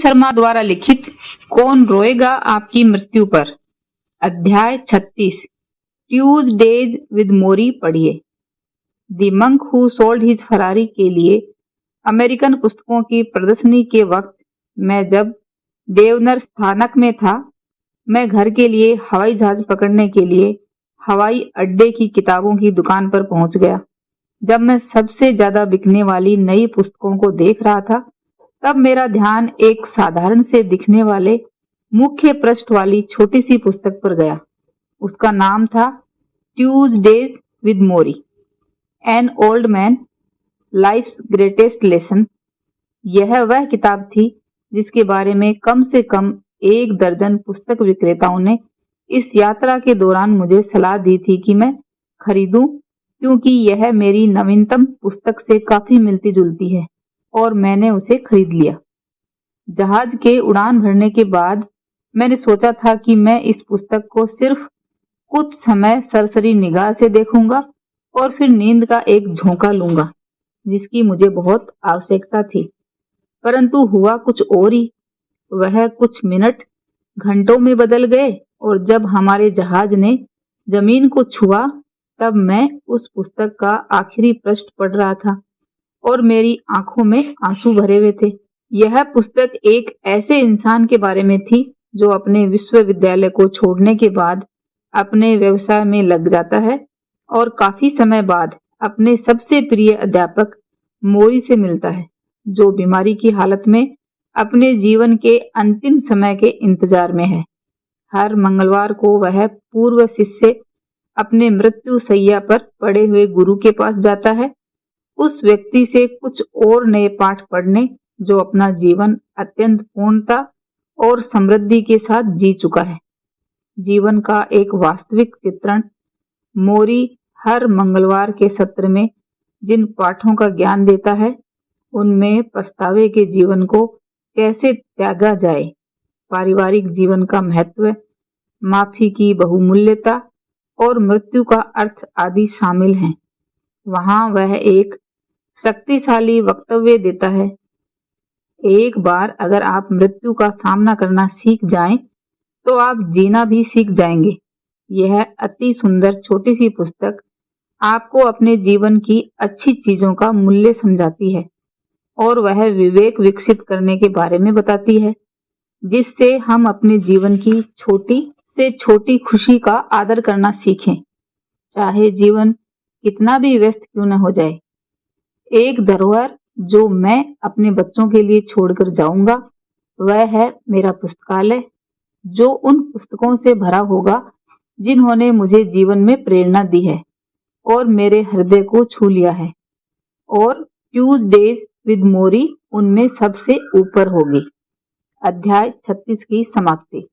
शर्मा द्वारा लिखित कौन रोएगा आपकी मृत्यु पर, अध्याय 36 ट्यूजडेज विद मोरी पढ़िए। The monk who sold his Ferrari के लिए अमेरिकन पुस्तकों की प्रदर्शनी के वक्त मैं जब देवनर स्थानक में था, मैं घर के लिए हवाई जहाज पकड़ने के लिए हवाई अड्डे की किताबों की दुकान पर पहुंच गया। जब मैं सबसे ज्यादा बिकने वाली नई पुस्तकों को देख रहा था, तब मेरा ध्यान एक साधारण से दिखने वाले मुख्य पृष्ठ वाली छोटी सी पुस्तक पर गया। उसका नाम था Tuesdays with Morrie, an old man life's greatest lesson. यह वह किताब थी जिसके बारे में कम से कम 1 दर्जन पुस्तक विक्रेताओं ने इस यात्रा के दौरान मुझे सलाह दी थी कि मैं खरीदूं, क्योंकि यह मेरी नवीनतम पुस्तक से काफी मिलती जुलती है, और मैंने उसे खरीद लिया। जहाज के उड़ान भरने के बाद मैंने सोचा था कि मैं इस पुस्तक को सिर्फ कुछ समय सरसरी निगाह से देखूंगा और फिर नींद का एक झोंका लूंगा, जिसकी मुझे बहुत आवश्यकता थी। परंतु हुआ कुछ और ही। वह कुछ मिनट घंटों में बदल गए, और जब हमारे जहाज ने जमीन को छुआ, तब मैं उस पुस्तक का आखिरी पृष्ठ पढ़ रहा था और मेरी आंखों में आंसू भरे हुए थे। यह पुस्तक एक ऐसे इंसान के बारे में थी जो अपने विश्वविद्यालय को छोड़ने के बाद अपने व्यवसाय में लग जाता है और काफी समय बाद अपने सबसे प्रिय अध्यापक मोरी से मिलता है, जो बीमारी की हालत में अपने जीवन के अंतिम समय के इंतजार में है। हर मंगलवार को वह पूर्व शिष्य अपने मृत्यु शैया पर पड़े हुए गुरु के पास जाता है, उस व्यक्ति से कुछ और नए पाठ पढ़ने जो अपना जीवन अत्यंत पूर्णता और समृद्धि के साथ जी चुका है। जीवन का एक वास्तविक चित्रण मोरी हर मंगलवार के सत्र में जिन पाठों का ज्ञान देता है, उनमें पछतावे के जीवन को कैसे त्यागा जाए, पारिवारिक जीवन का महत्व, माफी की बहुमूल्यता और मृत्यु का अर्थ आदि शामिल हैं। वहां वह एक शक्तिशाली वक्तव्य देता है, एक बार अगर आप मृत्यु का सामना करना सीख जाएं, तो आप जीना भी सीख जाएंगे। यह अति सुंदर छोटी सी पुस्तक आपको अपने जीवन की अच्छी चीजों का मूल्य समझाती है, और वह विवेक विकसित करने के बारे में बताती है, जिससे हम अपने जीवन की छोटी से छोटी खुशी का आदर करना सीखें, चाहे जीवन कितना भी व्यस्त क्यों न हो जाए। एक धरोहर जो मैं अपने बच्चों के लिए छोड़कर जाऊंगा, वह है मेरा पुस्तकालय, जो उन पुस्तकों से भरा होगा जिन्होंने मुझे जीवन में प्रेरणा दी है और मेरे हृदय को छू लिया है, और ट्यूजडेज विद मोरी उनमें सबसे ऊपर होगी। अध्याय 36 की समाप्ति।